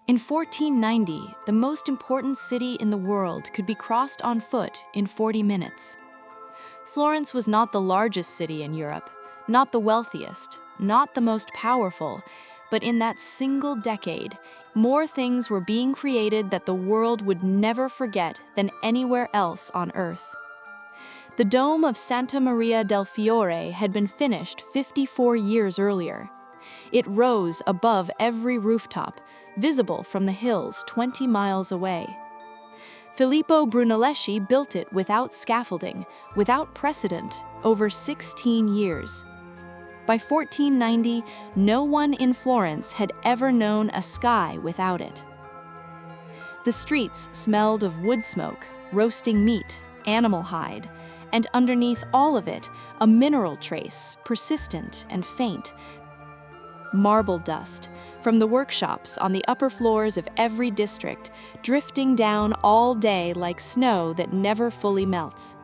In 1490, the most important city in the world could be crossed on foot in 40 minutes. Florence was not the largest city in Europe, not the wealthiest, not the most powerful, but in that single decade, more things were being created that the world would never forget than anywhere else on Earth. The dome of Santa Maria del Fiore had been finished 54 years earlier. It rose above every rooftop, visible from the hills 20 miles away. Filippo Brunelleschi built it without scaffolding, without precedent, over 16 years. By 1490, no one in Florence had ever known a sky without it. The streets smelled of wood smoke, roasting meat, animal hide, and underneath all of it, a mineral trace, persistent and faint. Marble dust, from the workshops on the upper floors of every district, drifting down all day like snow that never fully melts.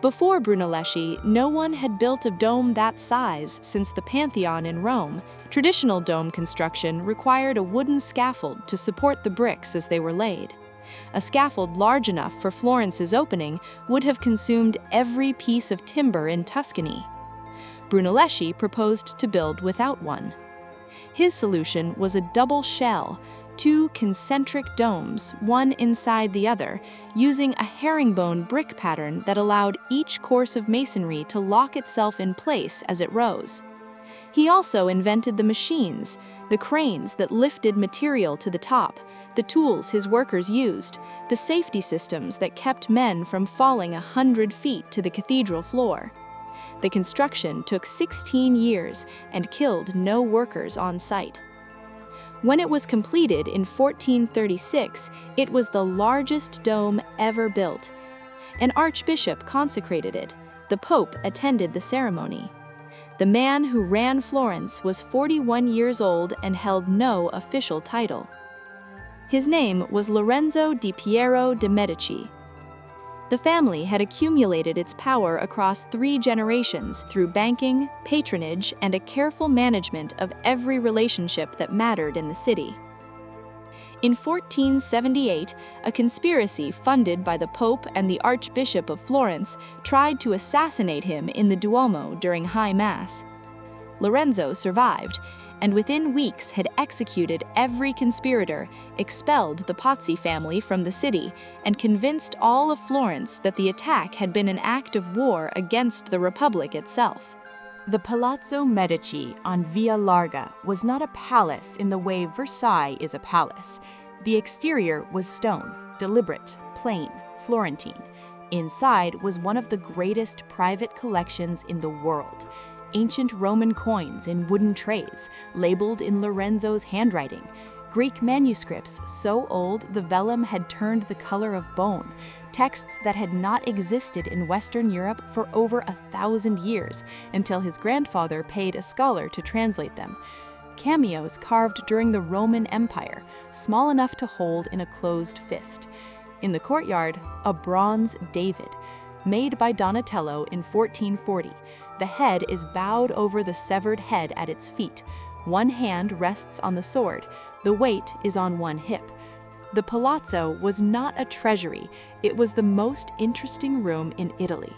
Before Brunelleschi, no one had built a dome that size since the Pantheon in Rome. Traditional dome construction required a wooden scaffold to support the bricks as they were laid. A scaffold large enough for Florence's opening would have consumed every piece of timber in Tuscany. Brunelleschi proposed to build without one. His solution was a double shell, two concentric domes, one inside the other, using a herringbone brick pattern that allowed each course of masonry to lock itself in place as it rose. He also invented the machines, the cranes that lifted material to the top, the tools his workers used, the safety systems that kept men from falling 100 feet to the cathedral floor. The construction took 16 years and killed no workers on site. When it was completed in 1436, it was the largest dome ever built. An archbishop consecrated it. The Pope attended the ceremony. The man who ran Florence was 41 years old and held no official title. His name was Lorenzo di Medici. The family had accumulated its power across 3 generations through banking, patronage, and a careful management of every relationship that mattered in the city. In 1478, a conspiracy funded by the Pope and the Archbishop of Florence tried to assassinate him in the Duomo during High Mass. Lorenzo survived, and within weeks had executed every conspirator, expelled the Pazzi family from the city, and convinced all of Florence that the attack had been an act of war against the Republic itself. The Palazzo Medici on Via Larga was not a palace in the way Versailles is a palace. The exterior was stone, deliberate, plain, Florentine. Inside was one of the greatest private collections in the world. Ancient Roman coins in wooden trays, labeled in Lorenzo's handwriting. Greek manuscripts so old the vellum had turned the color of bone. Texts that had not existed in Western Europe for over 1,000 years, until his grandfather paid a scholar to translate them. Cameos carved during the Roman Empire, small enough to hold in a closed fist. In the courtyard, a bronze David, made by Donatello in 1440. The head is bowed over the severed head at its feet. One hand rests on the sword. The weight is on one hip. The palazzo was not a treasury. It was the most interesting room in Italy.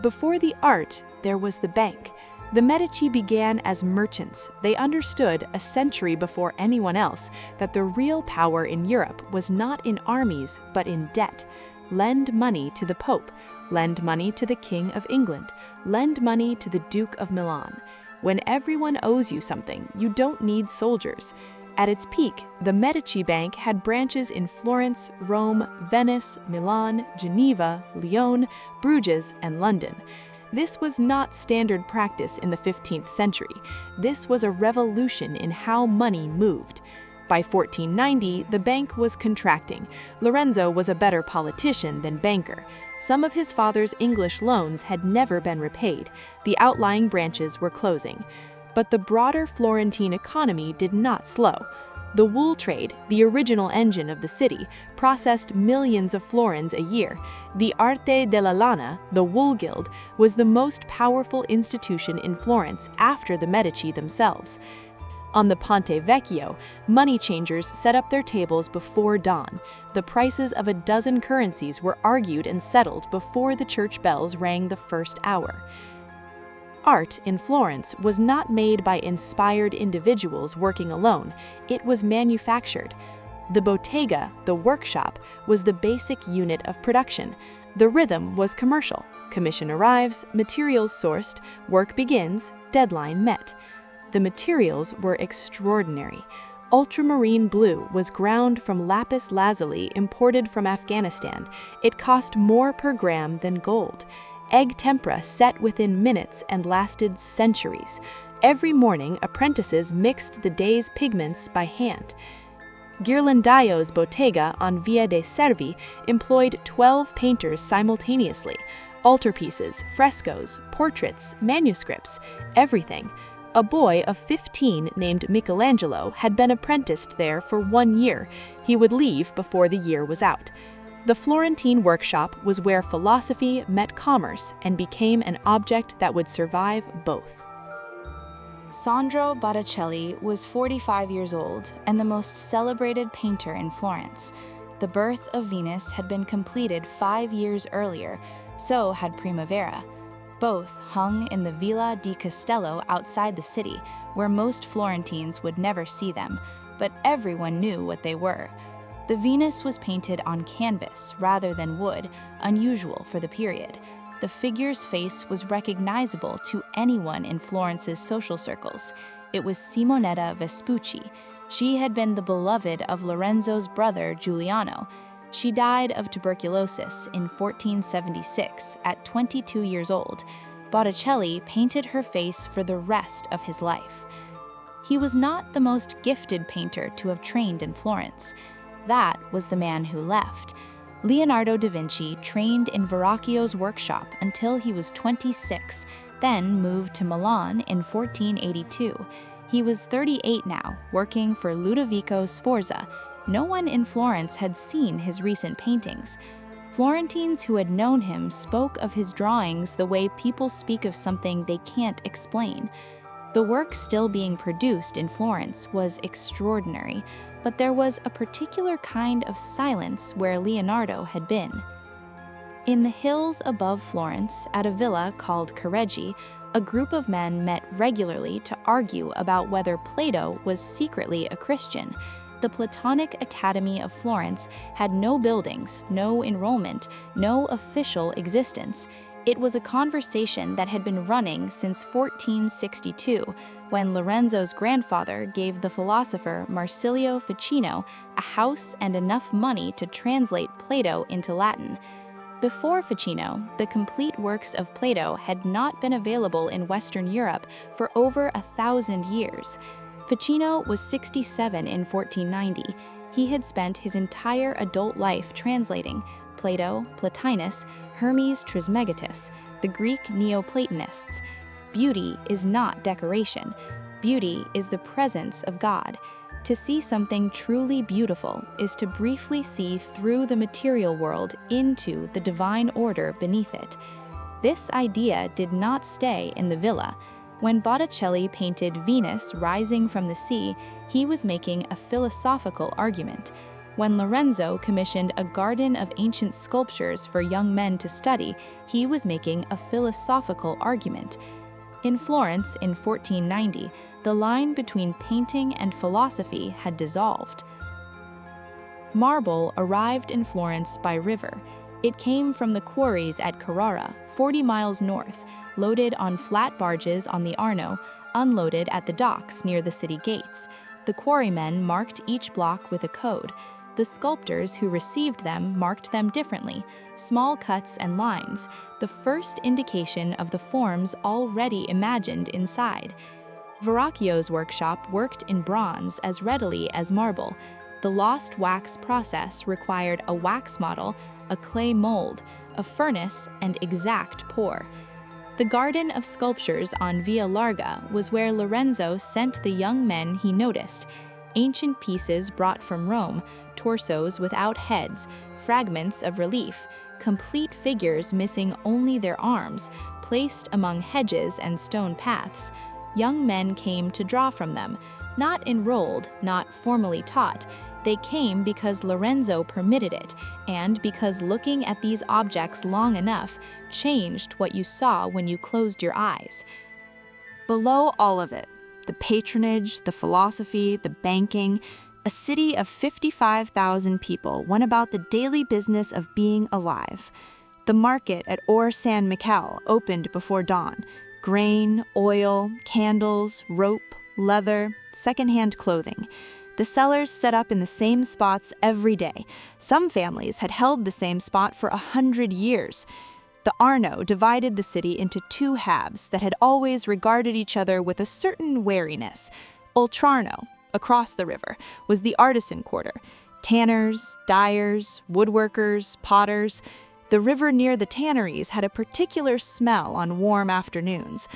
Before the art, there was the bank. The Medici began as merchants. They understood, a century before anyone else, that the real power in Europe was not in armies, but in debt. Lend money to the Pope. Lend money to the King of England. Lend money to the Duke of Milan. When everyone owes you something, you don't need soldiers. At its peak, the Medici Bank had branches in Florence, Rome, Venice, Milan, Geneva, Lyon, Bruges, and London. This was not standard practice in the 15th century. This was a revolution in how money moved. By 1490, the bank was contracting. Lorenzo was a better politician than banker. Some of his father's English loans had never been repaid. The outlying branches were closing. But the broader Florentine economy did not slow. The wool trade, the original engine of the city, processed millions of florins a year. The Arte della Lana, the wool guild, was the most powerful institution in Florence after the Medici themselves. On the Ponte Vecchio, money changers set up their tables before dawn. The prices of a dozen currencies were argued and settled before the church bells rang the first hour. Art in Florence was not made by inspired individuals working alone, it was manufactured. The bottega, the workshop, was the basic unit of production. The rhythm was commercial. Commission arrives, materials sourced, work begins, deadline met. The materials were extraordinary. Ultramarine blue was ground from lapis lazuli imported from Afghanistan. It cost more per gram than gold. Egg tempera set within minutes and lasted centuries. Every morning, apprentices mixed the day's pigments by hand. Ghirlandaio's bottega on Via dei Servi employed 12 painters simultaneously. Altarpieces, frescoes, portraits, manuscripts, everything. A boy of 15 named Michelangelo had been apprenticed there for 1 year. He would leave before the year was out. The Florentine workshop was where philosophy met commerce and became an object that would survive both. Sandro Botticelli was 45 years old and the most celebrated painter in Florence. The Birth of Venus had been completed 5 years earlier, so had Primavera. Both hung in the Villa di Castello outside the city, where most Florentines would never see them, but everyone knew what they were. The Venus was painted on canvas rather than wood, unusual for the period. The figure's face was recognizable to anyone in Florence's social circles. It was Simonetta Vespucci. She had been the beloved of Lorenzo's brother Giuliano. She died of tuberculosis in 1476 at 22 years old. Botticelli painted her face for the rest of his life. He was not the most gifted painter to have trained in Florence. That was the man who left. Leonardo da Vinci trained in Verrocchio's workshop until he was 26, then moved to Milan in 1482. He was 38 now, working for Ludovico Sforza. No one in Florence had seen his recent paintings. Florentines who had known him spoke of his drawings the way people speak of something they can't explain. The work still being produced in Florence was extraordinary, but there was a particular kind of silence where Leonardo had been. In the hills above Florence, at a villa called Careggi, a group of men met regularly to argue about whether Plato was secretly a Christian. The Platonic Academy of Florence had no buildings, no enrollment, no official existence. It was a conversation that had been running since 1462, when Lorenzo's grandfather gave the philosopher Marsilio Ficino a house and enough money to translate Plato into Latin. Before Ficino, the complete works of Plato had not been available in Western Europe for over 1,000 years. Ficino was 67 in 1490. He had spent his entire adult life translating Plato, Plotinus, Hermes Trismegistus, the Greek Neoplatonists. Beauty is not decoration. Beauty is the presence of God. To see something truly beautiful is to briefly see through the material world into the divine order beneath it. This idea did not stay in the villa. When Botticelli painted Venus rising from the sea, he was making a philosophical argument. When Lorenzo commissioned a garden of ancient sculptures for young men to study, he was making a philosophical argument. In Florence in 1490, the line between painting and philosophy had dissolved. Marble arrived in Florence by river. It came from the quarries at Carrara, 40 miles north, loaded on flat barges on the Arno, unloaded at the docks near the city gates. The quarrymen marked each block with a code. The sculptors who received them marked them differently, small cuts and lines, the first indication of the forms already imagined inside. Verrocchio's workshop worked in bronze as readily as marble. The lost wax process required a wax model, a clay mold, a furnace, and exact pour. The Garden of Sculptures on Via Larga was where Lorenzo sent the young men he noticed. Ancient pieces brought from Rome, torsos without heads, fragments of relief, complete figures missing only their arms, placed among hedges and stone paths. Young men came to draw from them. Not enrolled, not formally taught. They came because Lorenzo permitted it, and because looking at these objects long enough changed what you saw when you closed your eyes. Below all of it, the patronage, the philosophy, the banking, a city of 55,000 people went about the daily business of being alive. The market at Or San Miquel opened before dawn. Grain, oil, candles, rope, leather, secondhand clothing. The sellers set up in the same spots every day. Some families had held the same spot for 100 years. The Arno divided the city into two halves that had always regarded each other with a certain wariness. Oltrarno, across the river, was the artisan quarter. Tanners, dyers, woodworkers, potters. The river near the tanneries had a particular smell on warm afternoons.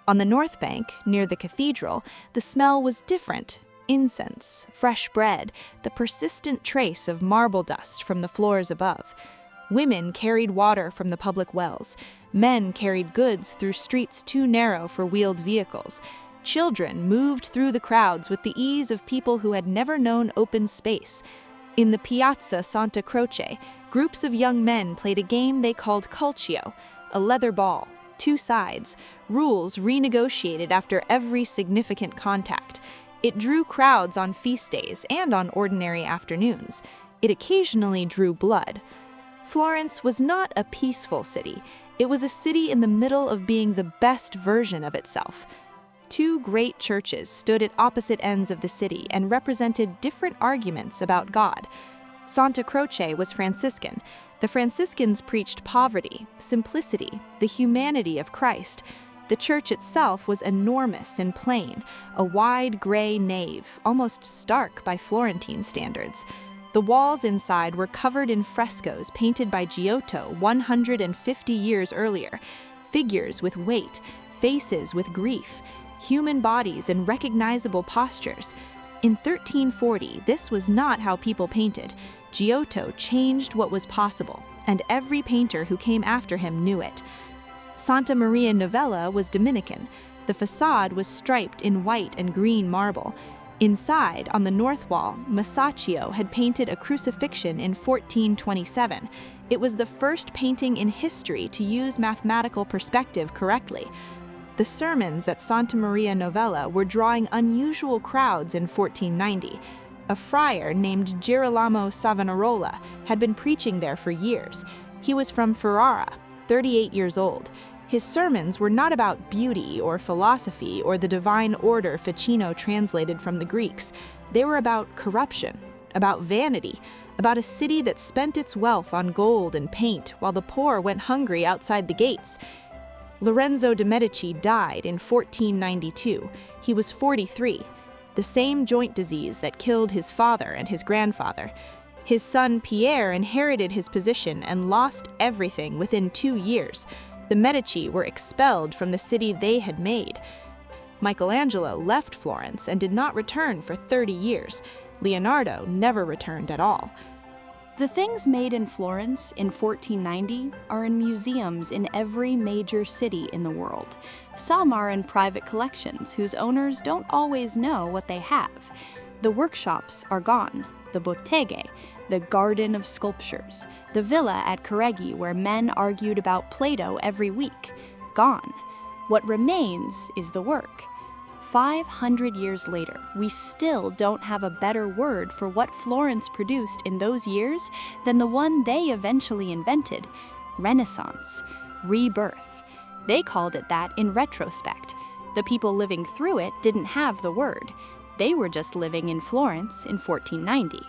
On the north bank, near the cathedral, the smell was different. Incense, fresh bread, the persistent trace of marble dust from the floors above. Women carried water from the public wells. Men carried goods through streets too narrow for wheeled vehicles. Children moved through the crowds with the ease of people who had never known open space. In the Piazza Santa Croce, groups of young men played a game they called calcio, a leather ball, two sides, rules renegotiated after every significant contact. It drew crowds on feast days and on ordinary afternoons. It occasionally drew blood. Florence was not a peaceful city. It was a city in the middle of being the best version of itself. Two great churches stood at opposite ends of the city and represented different arguments about God. Santa Croce was Franciscan. The Franciscans preached poverty, simplicity, the humanity of Christ. The church itself was enormous and plain, a wide gray nave, almost stark by Florentine standards. The walls inside were covered in frescoes painted by Giotto 150 years earlier, figures with weight, faces with grief, human bodies in recognizable postures. In 1340, this was not how people painted. Giotto changed what was possible, and every painter who came after him knew it. Santa Maria Novella was Dominican. The facade was striped in white and green marble. Inside, on the north wall, Masaccio had painted a crucifixion in 1427. It was the first painting in history to use mathematical perspective correctly. The sermons at Santa Maria Novella were drawing unusual crowds in 1490. A friar named Girolamo Savonarola had been preaching there for years. He was from Ferrara, 38 years old. His sermons were not about beauty or philosophy or the divine order Ficino translated from the Greeks. They were about corruption, about vanity, about a city that spent its wealth on gold and paint while the poor went hungry outside the gates. Lorenzo de Medici died in 1492. He was 43, the same joint disease that killed his father and his grandfather. His son Pierre inherited his position and lost everything within 2 years. The Medici were expelled from the city they had made. Michelangelo left Florence and did not return for 30 years. Leonardo never returned at all. The things made in Florence in 1490 are in museums in every major city in the world. Some are in private collections whose owners don't always know what they have. The workshops are gone, the botteghe, the garden of sculptures, the villa at Careggi where men argued about Plato every week, gone. What remains is the work. 500 years later, we still don't have a better word for what Florence produced in those years than the one they eventually invented: Renaissance, rebirth. They called it that in retrospect. The people living through it didn't have the word. They were just living in Florence in 1490.